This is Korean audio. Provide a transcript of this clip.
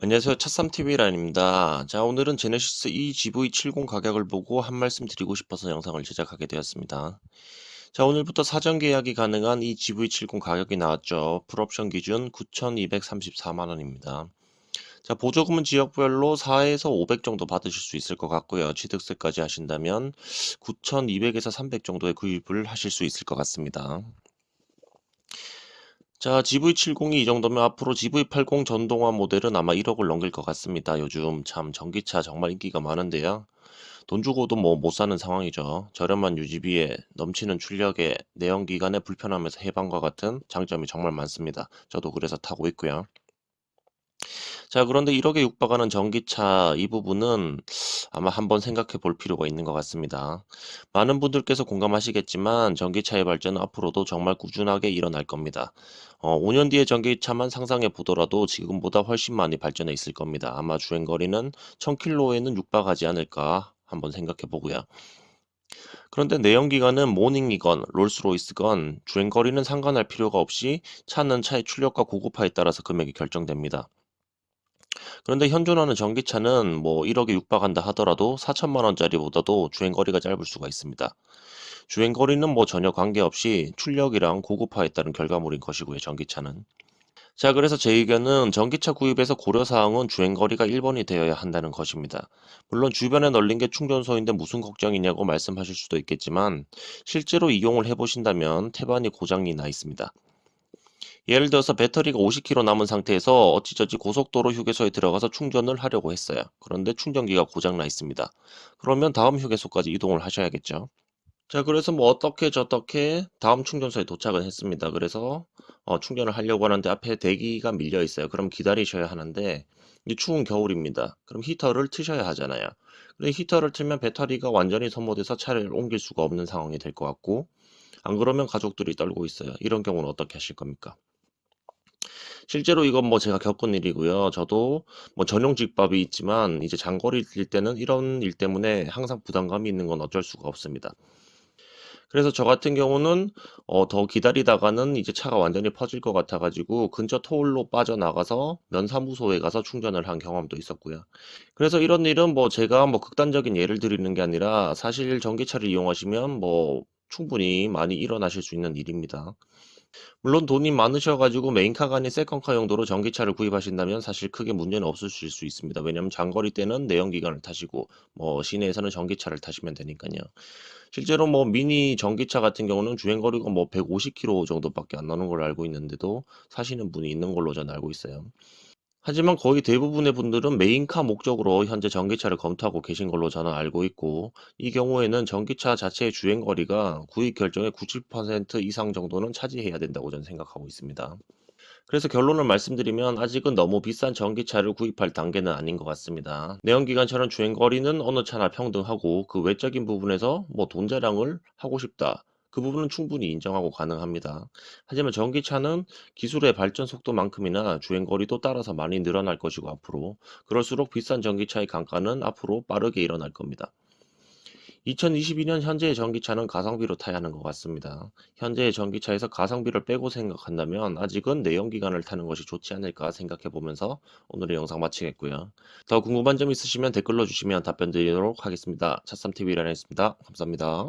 안녕하세요. 찻삼TV란입니다. 자, 오늘은 제네시스 E GV70 가격을 보고 한 말씀 드리고 싶어서 영상을 제작하게 되었습니다. 자, 오늘부터 사전 계약이 가능한 이 GV70 가격이 나왔죠. 풀옵션 기준 9,234만 원입니다. 자, 보조금은 지역별로 4에서 500 정도 받으실 수 있을 것 같고요. 취득세까지 하신다면 9,200에서 300 정도의 구입을 하실 수 있을 것 같습니다. 자, GV70이 이 정도면 앞으로 GV80 전동화 모델은 아마 1억을 넘길 것 같습니다. 요즘 참 전기차 정말 인기가 많은데요. 돈 주고도 뭐 못 사는 상황이죠. 저렴한 유지비에 넘치는 출력에 내연기관의 불편함에서 해방과 같은 장점이 정말 많습니다. 저도 그래서 타고 있고요. 자, 그런데 1억에 육박하는 전기차 이 부분은 아마 한번 생각해 볼 필요가 있는 것 같습니다. 많은 분들께서 공감하시겠지만 전기차의 발전은 앞으로도 정말 꾸준하게 일어날 겁니다. 5년 뒤에 전기차만 상상해 보더라도 지금보다 훨씬 많이 발전해 있을 겁니다. 아마 주행거리는 1000km에는 육박하지 않을까 한번 생각해 보고요. 그런데 내연기관은 모닝이건 롤스로이스건 주행거리는 상관할 필요가 없이 차는 차의 출력과 고급화에 따라서 금액이 결정됩니다. 그런데 현존하는 전기차는 뭐 1억에 육박한다 하더라도 4천만 원짜리보다도 주행거리가 짧을 수가 있습니다. 주행거리는 뭐 전혀 관계없이 출력이랑 고급화에 따른 결과물인 것이고요, 전기차는. 자, 그래서 제 의견은 전기차 구입에서 고려사항은 주행거리가 1번이 되어야 한다는 것입니다. 물론 주변에 널린 게 충전소인데 무슨 걱정이냐고 말씀하실 수도 있겠지만 실제로 이용을 해보신다면 태반이 고장이 나 있습니다. 예를 들어서 배터리가 50km 남은 상태에서 어찌저찌 고속도로 휴게소에 들어가서 충전을 하려고 했어요. 그런데 충전기가 고장나 있습니다. 그러면 다음 휴게소까지 이동을 하셔야겠죠. 자, 그래서 뭐 어떻게 저떻게 다음 충전소에 도착은 했습니다. 그래서 충전을 하려고 하는데 앞에 대기가 밀려 있어요. 그럼 기다리셔야 하는데 이제 추운 겨울입니다. 그럼 히터를 트셔야 하잖아요. 근데 히터를 틀면 배터리가 완전히 소모돼서 차를 옮길 수가 없는 상황이 될 것 같고, 안 그러면 가족들이 떨고 있어요. 이런 경우는 어떻게 하실 겁니까? 실제로 이건 뭐 제가 겪은 일이고요. 저도 뭐 전용 집밥이 있지만 이제 장거리 뛸 때는 이런 일 때문에 항상 부담감이 있는 건 어쩔 수가 없습니다. 그래서 저 같은 경우는 더 기다리다가는 이제 차가 완전히 퍼질 것 같아 가지고 근처 토울로 빠져나가서 면사무소에 가서 충전을 한 경험도 있었고요. 그래서 이런 일은 뭐 제가 뭐 극단적인 예를 드리는 게 아니라 사실 전기차를 이용하시면 뭐 충분히 많이 일어나실 수 있는 일입니다. 물론 돈이 많으셔 가지고 메인카가 아닌 세컨카 용도로 전기차를 구입하신다면 사실 크게 문제는 없으실 수 있습니다. 왜냐하면 장거리 때는 내연기관을 타시고 뭐 시내에서는 전기차를 타시면 되니까요. 실제로 뭐 미니 전기차 같은 경우는 주행거리가 뭐 150km 정도밖에 안 나는 걸로 알고 있는데도 사시는 분이 있는 걸로 저는 알고 있어요. 하지만 거의 대부분의 분들은 메인카 목적으로 현재 전기차를 검토하고 계신 걸로 저는 알고 있고, 이 경우에는 전기차 자체의 주행거리가 구입 결정의 90% 이상 정도는 차지해야 된다고 저는 생각하고 있습니다. 그래서 결론을 말씀드리면 아직은 너무 비싼 전기차를 구입할 단계는 아닌 것 같습니다. 내연기관차는 주행거리는 어느 차나 평등하고 그 외적인 부분에서 뭐 돈 자랑을 하고 싶다. 그 부분은 충분히 인정하고 가능합니다. 하지만 전기차는 기술의 발전 속도만큼이나 주행거리도 따라서 많이 늘어날 것이고 앞으로 그럴수록 비싼 전기차의 강가는 앞으로 빠르게 일어날 겁니다. 2022년 현재의 전기차는 가성비로 타야 하는 것 같습니다. 현재의 전기차에서 가성비를 빼고 생각한다면 아직은 내연기관을 타는 것이 좋지 않을까 생각해 보면서 오늘의 영상 마치겠고요. 더 궁금한 점 있으시면 댓글로 주시면 답변 드리도록 하겠습니다. 차쌈TV라는 했습니다. 감사합니다.